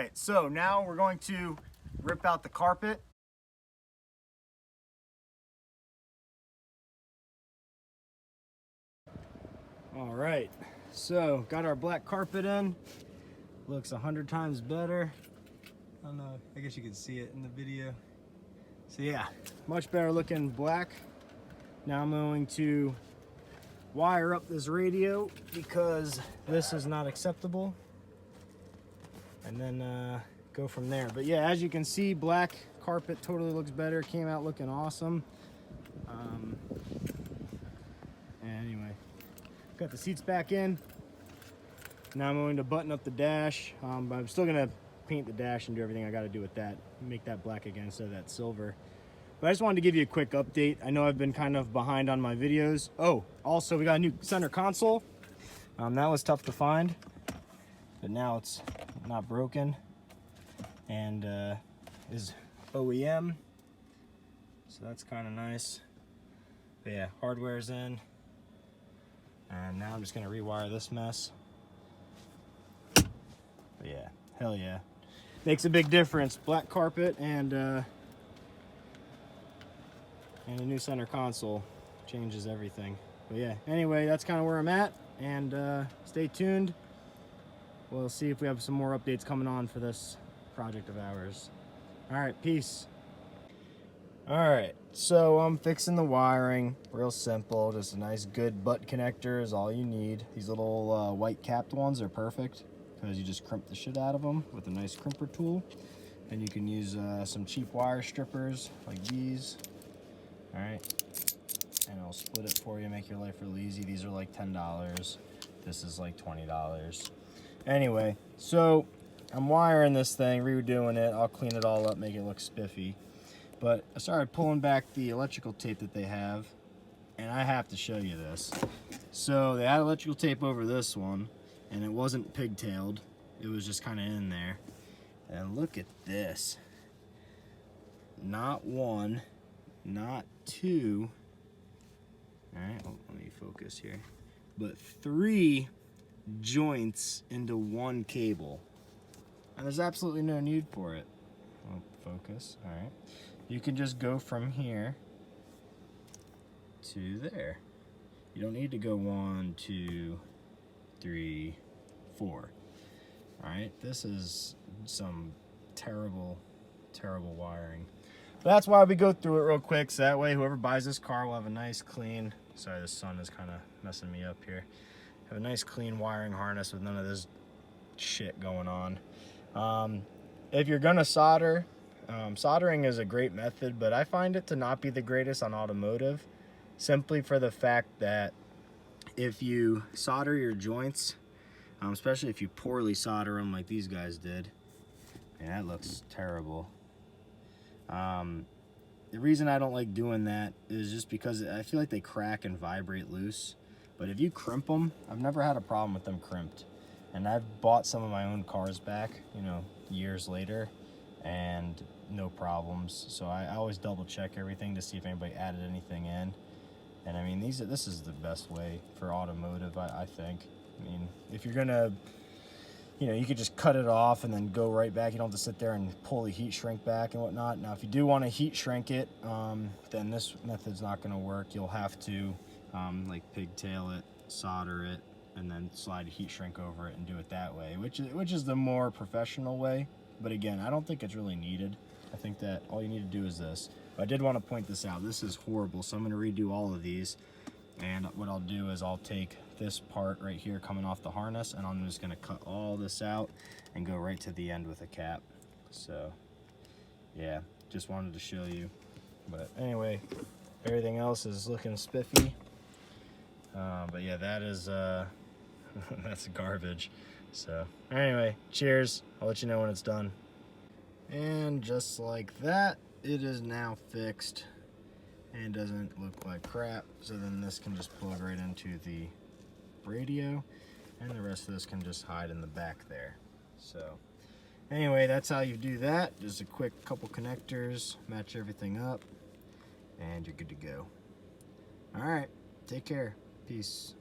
right, so now we're going to rip out the carpet. All right, so got our black carpet in. Looks 100 times better. I don't know, I guess you can see it in the video. So yeah, much better looking black. Now I'm going to wire up this radio because this is not acceptable. And then go from there. But yeah, as you can see, black carpet totally looks better. Came out looking awesome. Anyway, got the seats back in. Now I'm going to button up the dash. But I'm still gonna paint the dash and do everything I got to do with that. Make that black again instead of that silver. But I just wanted to give you a quick update. I know I've been kind of behind on my videos. Oh, also we got a new center console. That was tough to find, but now it's not broken and is OEM. So that's kind of nice. But yeah, hardware's in. And now I'm just gonna rewire this mess. But yeah, hell yeah. Makes a big difference. Black carpet and a new center console changes everything. But yeah, anyway, that's kind of where I'm at, and stay tuned. We'll see if we have some more updates coming on for this project of ours. All right, peace. All right, so I'm fixing the wiring. Real simple, just a nice good butt connector is all you need. These little white capped ones are perfect because you just crimp the shit out of them with a nice crimper tool. And you can use some cheap wire strippers like these. All right, and I'll split it for you, make your life real easy. These are like $10. This is like $20. Anyway, so I'm wiring this thing, redoing it. I'll clean it all up, make it look spiffy. But I started pulling back the electrical tape that they have, and I have to show you this. So they had electrical tape over this one, and it wasn't pigtailed. It was just kind of in there. And look at this. Not one, not two, all right, let me focus here, but 3 joints into one cable. And there's absolutely no need for it. I'll focus, all right. You can just go from here to there. You don't need to go 1, 2, 3, 4. All right, this is some terrible, terrible wiring. But that's why we go through it real quick, so that way whoever buys this car will have a nice clean, sorry, the sun is kind of messing me up here, have a nice clean wiring harness with none of this shit going on. If you're gonna solder, soldering is a great method, but I find it to not be the greatest on automotive, simply for the fact that if you solder your joints, especially if you poorly solder them like these guys did, man, that looks terrible. The reason I don't like doing that is just because I feel like they crack and vibrate loose. But if you crimp them, I've never had a problem with them crimped. And I've bought some of my own cars back, you know, years later, and no problems. So I always double check everything to see if anybody added anything in. And I mean, this is the best way for automotive, I think. I mean, if you're gonna, you know, you could just cut it off and then go right back. You don't have to sit there and pull the heat shrink back and whatnot. Now, if you do want to heat shrink it, then this method's not going to work. You'll have to like pigtail it, solder it, and then slide a heat shrink over it and do it that way, which is the more professional way. But again, I don't think it's really needed. I think that all you need to do is this. But I did want to point this out. This is horrible, so I'm going to redo all of these. And what I'll do is I'll take this part right here coming off the harness, and I'm just going to cut all this out and go right to the end with a cap. So yeah, just wanted to show you. But anyway, everything else is looking spiffy. But yeah, that is that's garbage. So anyway, cheers. I'll let you know when it's done. And just like that, it is now fixed and doesn't look like crap. So then this can just plug right into the radio, and the rest of this can just hide in the back there. So anyway, that's how you do that. Just a quick couple connectors, match everything up, and you're good to go. All right, take care. Peace.